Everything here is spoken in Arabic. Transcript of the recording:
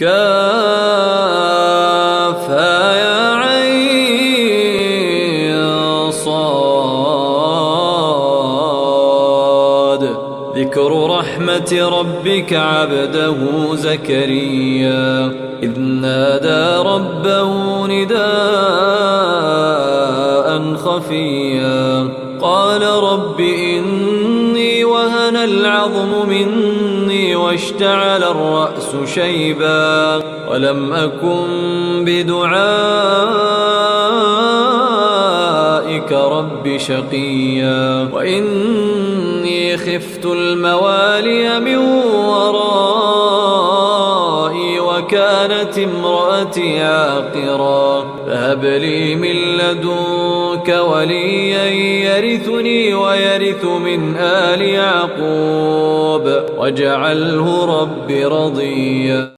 كافها يا عين صاد. ذكر رحمة ربك عبده زكريا إذ نادى ربه نداء خفيا قال رب إني وهن العظم مني واشتعل الرأس شيبا ولم أكن بدعائك رب شقيا وإني خفت الموالي من ورائي وكانت امرأتي عاقرا فهب لي من لدنك وليا يرثني ويرث من آل يعقوب واجعله رب رضيا.